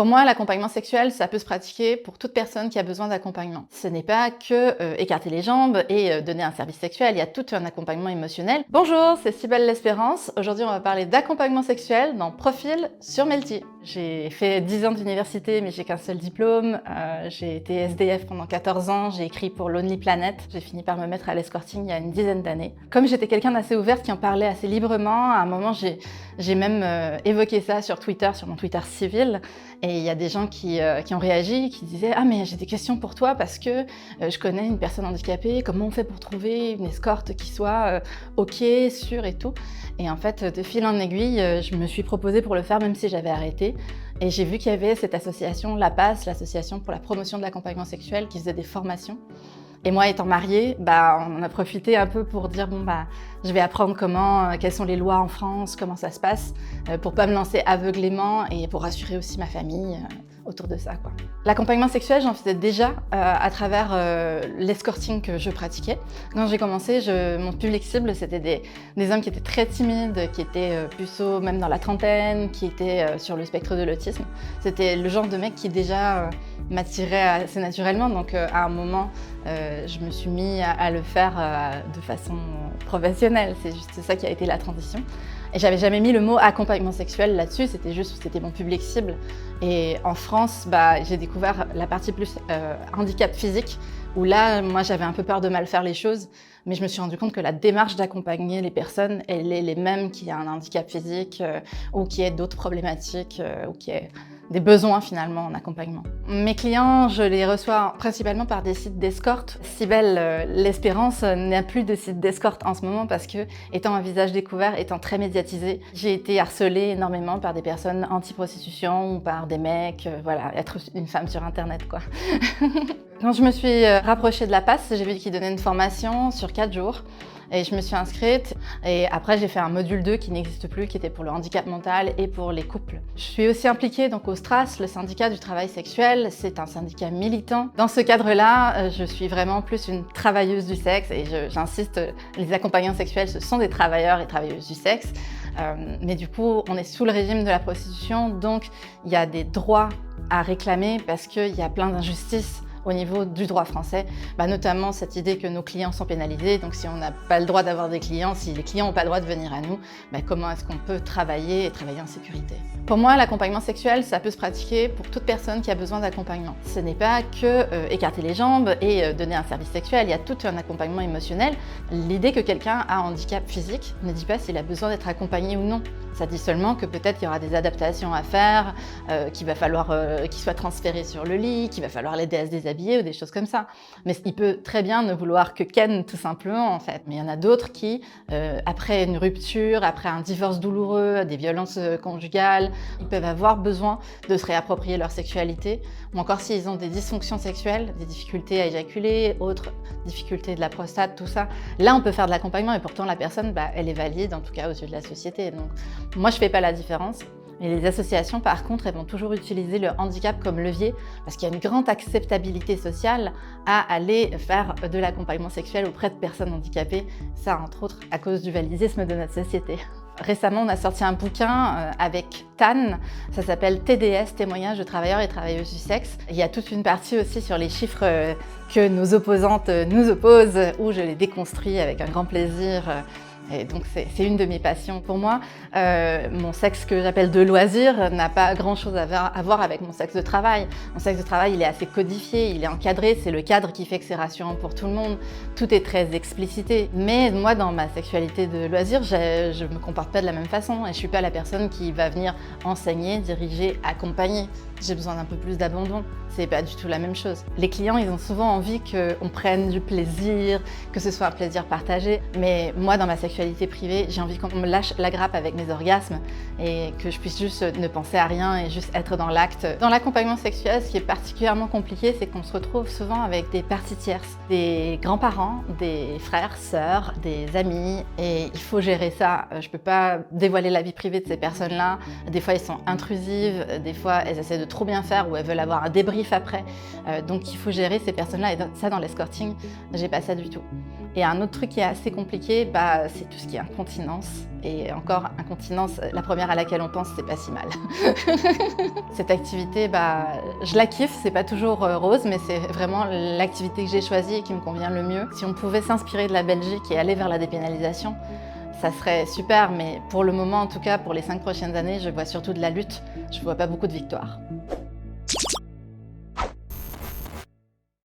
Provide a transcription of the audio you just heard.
Pour moi, l'accompagnement sexuel, ça peut se pratiquer pour toute personne qui a besoin d'accompagnement. Ce n'est pas que écarter les jambes et donner un service sexuel, il y a tout un accompagnement émotionnel. Bonjour, c'est Cybèle L'Espérance. Aujourd'hui, on va parler d'accompagnement sexuel dans Profil sur Melty. J'ai fait 10 ans d'université, mais j'ai qu'un seul diplôme. J'ai été SDF pendant 14 ans, j'ai écrit pour Lonely Planet. J'ai fini par me mettre à l'escorting il y a une dizaine d'années. Comme j'étais quelqu'un d'assez ouverte qui en parlait assez librement, à un moment, j'ai même évoqué ça sur Twitter, sur mon Twitter civil. Et il y a des gens qui ont réagi, qui disaient « Ah mais j'ai des questions pour toi parce que je connais une personne handicapée, comment on fait pour trouver une escorte qui soit ok, sûre et tout ?» Et en fait, de fil en aiguille, je me suis proposée pour le faire même si j'avais arrêté. Et j'ai vu qu'il y avait cette association, la PAS, l'association pour la promotion de l'accompagnement sexuel, qui faisait des formations. Et moi, étant mariée, on en a profité un peu pour dire je vais apprendre quelles sont les lois en France, comment ça se passe, pour pas me lancer aveuglément et pour rassurer aussi ma famille autour de ça, quoi. L'accompagnement sexuel, j'en faisais déjà à travers l'escorting que je pratiquais. Quand j'ai commencé, mon public cible, c'était des hommes qui étaient très timides, qui étaient plutôt même dans la trentaine, qui étaient sur le spectre de l'autisme. C'était le genre de mec qui déjà m'attirait assez naturellement, donc à un moment, je me suis mis à le faire de façon professionnelle. C'est juste ça qui a été la transition. Et j'avais jamais mis le mot accompagnement sexuel là-dessus, c'était mon public cible. Et en France, j'ai découvert la partie plus handicap physique, où là, moi, j'avais un peu peur de mal faire les choses, mais je me suis rendu compte que la démarche d'accompagner les personnes, elle est les mêmes qui a un handicap physique ou qui ait d'autres problématiques ou qui ait des besoins finalement en accompagnement. Mes clients, je les reçois principalement par des sites d'escorte. Cybèle L'Espérance n'a plus de site d'escorte en ce moment parce que, étant un visage découvert, étant très médiatisé, j'ai été harcelée énormément par des personnes anti-prostitution ou par des mecs, être une femme sur internet, quoi. Quand je me suis rapprochée de la PAS, j'ai vu qu'ils donnaient une formation sur 4 jours. Et je me suis inscrite et après j'ai fait un module 2 qui n'existe plus, qui était pour le handicap mental et pour les couples. Je suis aussi impliquée donc au STRAS, le syndicat du travail sexuel. C'est un syndicat militant. Dans ce cadre-là, je suis vraiment plus une travailleuse du sexe et j'insiste, les accompagnants sexuels, ce sont des travailleurs et travailleuses du sexe. Mais du coup, on est sous le régime de la prostitution, donc il y a des droits à réclamer parce qu'il y a plein d'injustices au niveau du droit français, notamment cette idée que nos clients sont pénalisés. Donc si on n'a pas le droit d'avoir des clients, si les clients n'ont pas le droit de venir à nous, comment est-ce qu'on peut travailler et travailler en sécurité? Pour moi, l'accompagnement sexuel, ça peut se pratiquer pour toute personne qui a besoin d'accompagnement. Ce n'est pas que écarter les jambes et donner un service sexuel, il y a tout un accompagnement émotionnel. L'idée que quelqu'un a un handicap physique ne dit pas s'il a besoin d'être accompagné ou non. Ça dit seulement que peut-être il y aura des adaptations à faire, qu'il va falloir qu'il soit transféré sur le lit, qu'il va falloir l'aider à se déshabiller ou des choses comme ça. Mais il peut très bien ne vouloir que ken tout simplement en fait. Mais il y en a d'autres qui, après une rupture, après un divorce douloureux, des violences conjugales, ils peuvent avoir besoin de se réapproprier leur sexualité, ou encore s'ils ont des dysfonctions sexuelles, des difficultés à éjaculer, autres difficultés de la prostate, tout ça. Là, on peut faire de l'accompagnement et pourtant la personne, elle est valide, en tout cas aux yeux de la société. Donc, moi, je fais pas la différence. Et les associations, par contre, elles vont toujours utiliser le handicap comme levier parce qu'il y a une grande acceptabilité sociale à aller faire de l'accompagnement sexuel auprès de personnes handicapées. Ça, entre autres, à cause du validisme de notre société. Récemment, on a sorti un bouquin avec TAN, ça s'appelle TDS, Témoignages de travailleurs et travailleuses du sexe. Il y a toute une partie aussi sur les chiffres que nos opposantes nous opposent, où je les déconstruis avec un grand plaisir. Et donc c'est une de mes passions pour moi. Mon sexe que j'appelle de loisir n'a pas grand-chose à voir avec mon sexe de travail. Mon sexe de travail, il est assez codifié, il est encadré, c'est le cadre qui fait que c'est rassurant pour tout le monde. Tout est très explicité. Mais moi, dans ma sexualité de loisir, je me comporte pas de la même façon et je suis pas la personne qui va venir enseigner, diriger, accompagner. J'ai besoin d'un peu plus d'abandon. C'est pas du tout la même chose. Les clients, ils ont souvent envie qu'on prenne du plaisir, que ce soit un plaisir partagé. Mais moi, dans ma sexualité privée, j'ai envie qu'on me lâche la grappe avec mes orgasmes et que je puisse juste ne penser à rien et juste être dans l'acte. Dans l'accompagnement sexuel, ce qui est particulièrement compliqué, c'est qu'on se retrouve souvent avec des parties tierces, des grands-parents, des frères, sœurs, des amis, et il faut gérer ça. Je peux pas dévoiler la vie privée de ces personnes-là. Des fois, elles sont intrusives, des fois, elles essaient de trop bien faire ou elles veulent avoir un débrief après. Donc il faut gérer ces personnes-là et ça dans l'escorting, j'ai pas ça du tout. Et un autre truc qui est assez compliqué, bah, c'est tout ce qui est incontinence. Et encore, incontinence, la première à laquelle on pense, c'est pas si mal. Cette activité, bah, je la kiffe, c'est pas toujours rose, mais c'est vraiment l'activité que j'ai choisie et qui me convient le mieux. Si on pouvait s'inspirer de la Belgique et aller vers la dépénalisation, ça serait super, mais pour le moment, en tout cas, pour les 5 prochaines années, je vois surtout de la lutte. Je vois pas beaucoup de victoires.